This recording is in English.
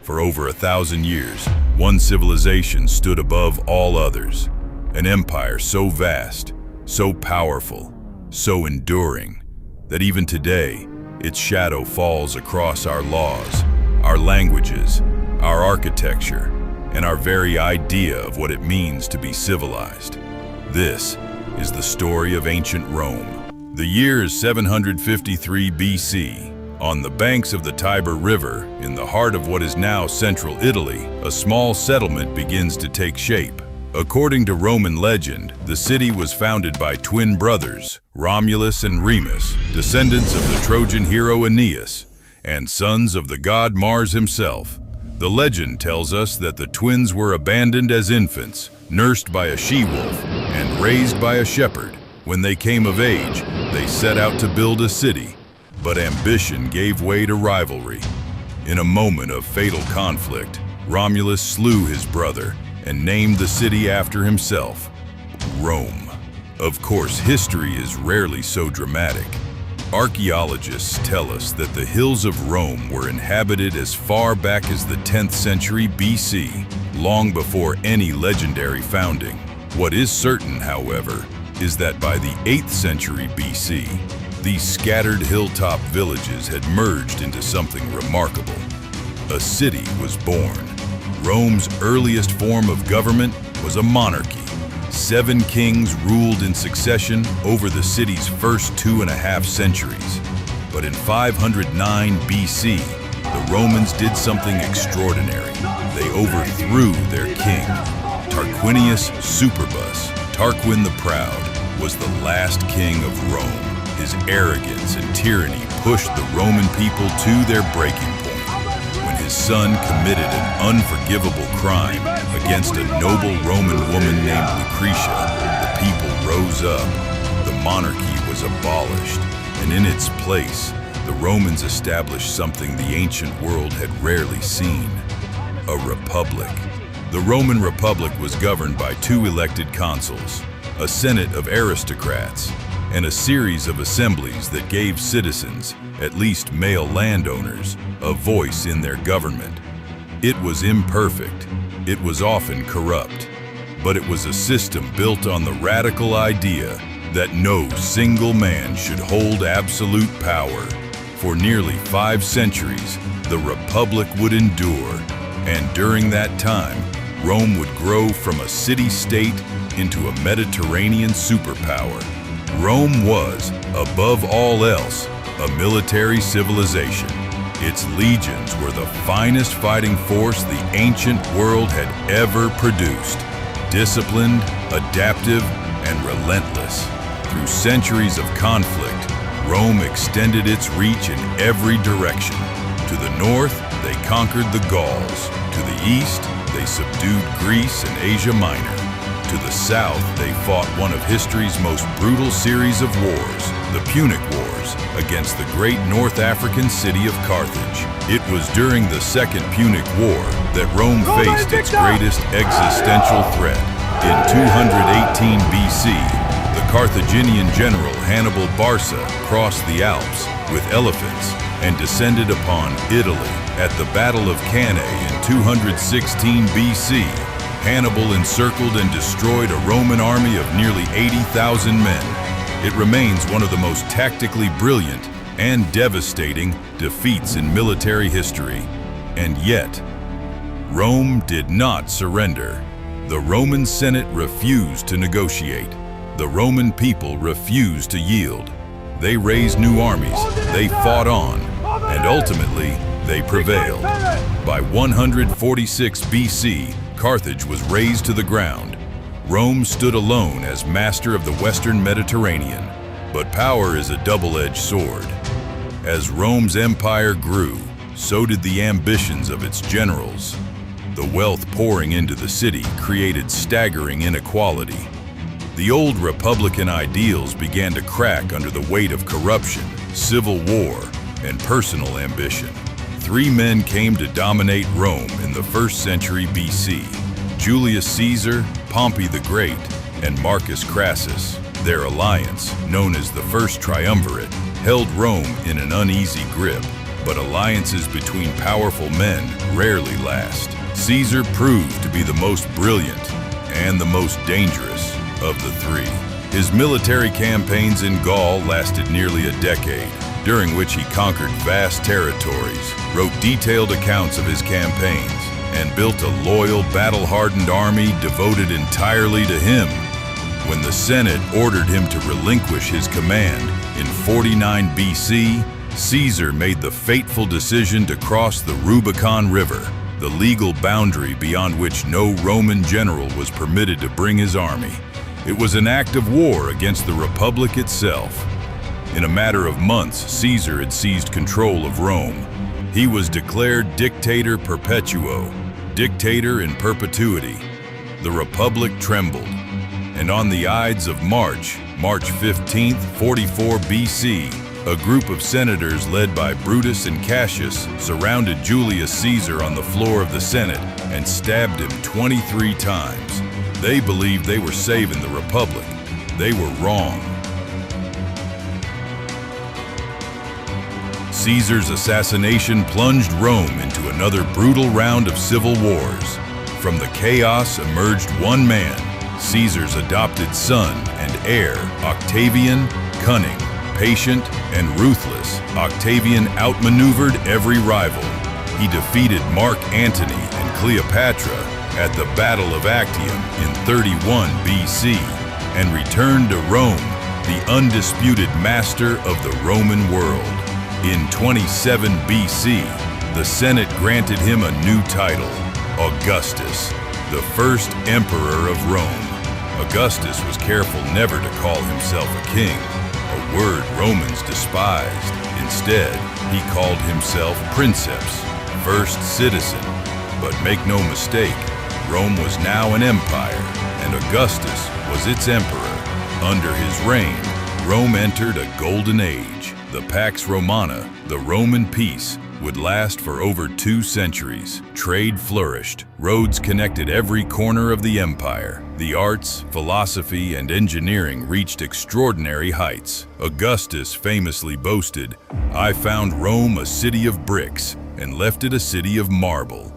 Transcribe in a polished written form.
For over 1,000 years, one civilization stood above all others. An empire so vast, so powerful, so enduring, that even today, its shadow falls across our laws, our languages, our architecture, and our very idea of what it means to be civilized. This is the story of ancient Rome. The year is 753 BC. On the banks of the Tiber River, in the heart of what is now central Italy, a small settlement begins to take shape. According to Roman legend, the city was founded by twin brothers, Romulus and Remus, descendants of the Trojan hero Aeneas, and sons of the god Mars himself. The legend tells us that the twins were abandoned as infants, nursed by a she-wolf, and raised by a shepherd. When they came of age, they set out to build a city, but ambition gave way to rivalry. In a moment of fatal conflict, Romulus slew his brother and named the city after himself, Rome. Of course, history is rarely so dramatic. Archaeologists tell us that the hills of Rome were inhabited as far back as the 10th century BC, long before any legendary founding. What is certain, however, is that by the 8th century BC, these scattered hilltop villages had merged into something remarkable. A city was born. Rome's earliest form of government was a monarchy. 7 kings ruled in succession over the city's first 2.5 centuries. But in 509 BC, the Romans did something extraordinary. They overthrew their king. Tarquinius Superbus, Tarquin the Proud, was the last king of Rome. His arrogance and tyranny pushed the Roman people to their breaking point. When his son committed an unforgivable crime against a noble Roman woman named Lucretia, the people rose up. The monarchy was abolished, and in its place, the Romans established something the ancient world had rarely seen: a republic. The Roman Republic was governed by 2 elected consuls, a senate of aristocrats, and a series of assemblies that gave citizens, at least male landowners, a voice in their government. It was imperfect, it was often corrupt, but it was a system built on the radical idea that no single man should hold absolute power. For nearly 5 centuries, the Republic would endure, and during that time, Rome would grow from a city-state into a Mediterranean superpower. Rome was, above all else, a military civilization. Its legions were the finest fighting force the ancient world had ever produced. Disciplined, adaptive, and relentless. Through centuries of conflict, Rome extended its reach in every direction. To the north, they conquered the Gauls. To the east, they subdued Greece and Asia Minor. To the south, they fought one of history's most brutal series of wars, the Punic Wars, against the great North African city of Carthage. It was during the Second Punic War that Rome faced its greatest existential threat. In 218 BC, the Carthaginian general Hannibal Barca crossed the Alps with elephants and descended upon Italy. At the Battle of Cannae in 216 BC, Hannibal encircled and destroyed a Roman army of nearly 80,000 men. It remains one of the most tactically brilliant and devastating defeats in military history. And yet, Rome did not surrender. The Roman Senate refused to negotiate. The Roman people refused to yield. They raised new armies, they fought on, and ultimately, they prevailed. By 146 BC, Carthage was razed to the ground. Rome stood alone as master of the Western Mediterranean. But power is a double-edged sword. As Rome's empire grew, so did the ambitions of its generals. The wealth pouring into the city created staggering inequality. The old Republican ideals began to crack under the weight of corruption, civil war, and personal ambition. 3 men came to dominate Rome in the 1st century BC: Julius Caesar, Pompey the Great, and Marcus Crassus. Their alliance, known as the First Triumvirate, held Rome in an uneasy grip. But alliances between powerful men rarely last. Caesar proved to be the most brilliant and the most dangerous of the three. His military campaigns in Gaul lasted nearly a decade, during which he conquered vast territories, wrote detailed accounts of his campaigns, and built a loyal, battle-hardened army devoted entirely to him. When the Senate ordered him to relinquish his command in 49 BC, Caesar made the fateful decision to cross the Rubicon River, the legal boundary beyond which no Roman general was permitted to bring his army. It was an act of war against the Republic itself. In a matter of months, Caesar had seized control of Rome. He was declared dictator perpetuo, dictator in perpetuity. The Republic trembled, and on the Ides of March 15th, 44 BC, a group of senators led by Brutus and Cassius surrounded Julius Caesar on the floor of the Senate and stabbed him 23 times. They believed they were saving the Republic. They were wrong. Caesar's assassination plunged Rome into another brutal round of civil wars. From the chaos emerged one man, Caesar's adopted son and heir, Octavian. Cunning, patient, and ruthless, Octavian outmaneuvered every rival. He defeated Mark Antony and Cleopatra at the Battle of Actium in 31 BC and returned to Rome, the undisputed master of the Roman world. In 27 BC, the Senate granted him a new title, Augustus, the first emperor of Rome. Augustus was careful never to call himself a king, a word Romans despised. Instead, he called himself princeps, first citizen. But make no mistake, Rome was now an empire, and Augustus was its emperor. Under his reign, Rome entered a golden age. The Pax Romana, the Roman peace, would last for over 2 centuries. Trade flourished. Roads connected every corner of the empire. The arts, philosophy, and engineering reached extraordinary heights. Augustus famously boasted, "I found Rome a city of bricks and left it a city of marble."